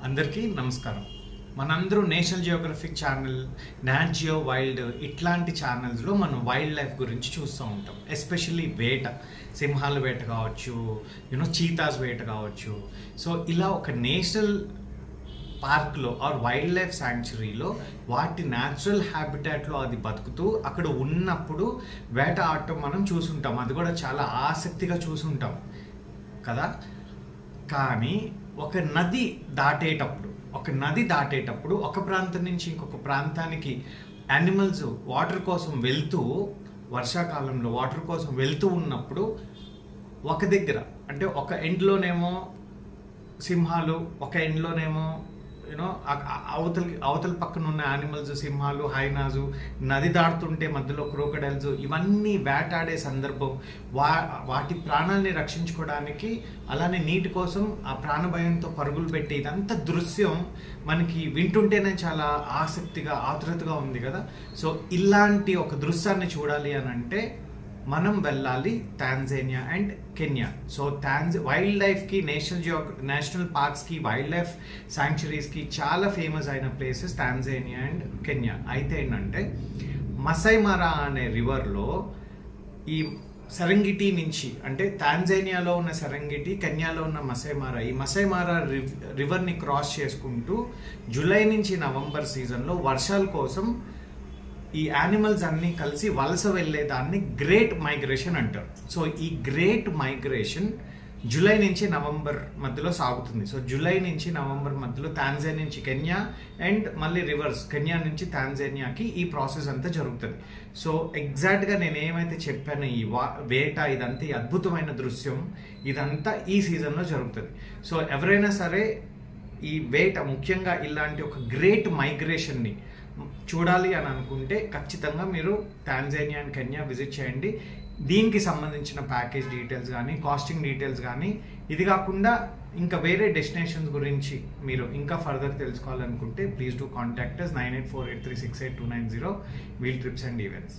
అందరికీ నమస్కారం. మనందరూ National Geographic channel, Nat Geo Wild ఇట్లాంటి ఛానల్స్లో మనం వైల్డ్ లైఫ్ గురించి చూస్తూ ఉంటాం. ఎస్పెషల్లీ వేట, సింహాల వేట కావచ్చు, చీతాస్ వేట కావచ్చు. సో ఇలా ఒక నేషనల్ పార్క్లో ఆర్ వైల్డ్ లైఫ్ శాంక్చురీలో వాటి న్యాచురల్ హ్యాబిటాట్లో అది బతుకుతూ అక్కడ ఉన్నప్పుడు వేట ఆడటం మనం చూసుంటాం. అది కూడా చాలా ఆసక్తిగా చూసుంటాం కదా. కానీ ఒక నది దాటేటప్పుడు ఒక ప్రాంతం నుంచి ఇంకొక ప్రాంతానికి యానిమల్స్ వాటర్ కోసం వెళ్తూ, వర్షాకాలంలో వాటర్ కోసం వెళ్తూ ఉన్నప్పుడు ఒక దగ్గర అంటే ఒక ఎండ్లోనేమో సింహాలు, ఒక ఎండ్లోనేమో అవతల పక్కన ఉన్న యానిమల్స్, సింహాలు, హైనాజు, నది దాటుతుంటే మధ్యలో క్రోకడైల్స్, ఇవన్నీ వేటాడే సందర్భం, వాటి ప్రాణాలని రక్షించుకోవడానికి అలానే నీటి కోసం ఆ ప్రాణభయంతో పరుగులు పెట్టి ఇదంతా దృశ్యం మనకి వింటుంటేనే చాలా ఆసక్తిగా, ఆతృతగా ఉంది కదా. సో ఇలాంటి ఒక దృశ్యాన్ని చూడాలి అని అంటే మనం వెళ్ళాలి Tanzania and Kenya. So wild లైఫ్కి, నేషనల్ పార్క్స్కి, వైల్డ్ లైఫ్ శాంక్చురీస్కి చాలా ఫేమస్ అయిన ప్లేసెస్ టాంజానియా అండ్ కెన్యా. అయితే ఏంటంటే మసై మారా అనే రివర్లో ఈ సెరెంగిటీ నుంచి, అంటే టాంజానియాలో ఉన్న సెరెంగిటీ, కెన్యాలో ఉన్న మసై మారా, ఈ మసై మారా రివర్ని క్రాస్ చేసుకుంటూ జూలై నుంచి నవంబర్ సీజన్లో వర్షాల కోసం ఈ యానిమల్స్ అన్నీ కలిసి వలస వెళ్ళేదాన్ని గ్రేట్ మైగ్రేషన్ అంటారు. సో ఈ గ్రేట్ మైగ్రేషన్ జూలై నుంచి నవంబర్ మధ్యలో సాగుతుంది. సో జూలై నుంచి నవంబర్ మధ్యలో టాంజానియా నుంచి కెన్యా అండ్ మళ్ళీ రివర్స్ కెన్యా నుంచి టాంజానియాకి ఈ ప్రాసెస్ అంతా జరుగుతుంది. సో ఎగ్జాక్ట్గా నేను ఏమైతే చెప్పానో ఈ వేట, ఇదంతా ఈ అద్భుతమైన దృశ్యం ఇదంతా ఈ సీజన్లో జరుగుతుంది. సో ఎవరైనా సరే ఈ వేట, ముఖ్యంగా ఇలాంటి ఒక గ్రేట్ మైగ్రేషన్ని చూడాలి అని అనుకుంటే ఖచ్చితంగా మీరు టాంజానియా అండ్ కెన్యా విజిట్ చేయండి. దీనికి సంబంధించిన ప్యాకేజ్ డీటెయిల్స్ కానీ, కాస్టింగ్ డీటెయిల్స్ కానీ, ఇది కాకుండా ఇంకా వేరే డెస్టినేషన్స్ గురించి మీరు ఇంకా ఫర్దర్ తెలుసుకోవాలనుకుంటే please do contact us 9848368290 Wheel Trips and events.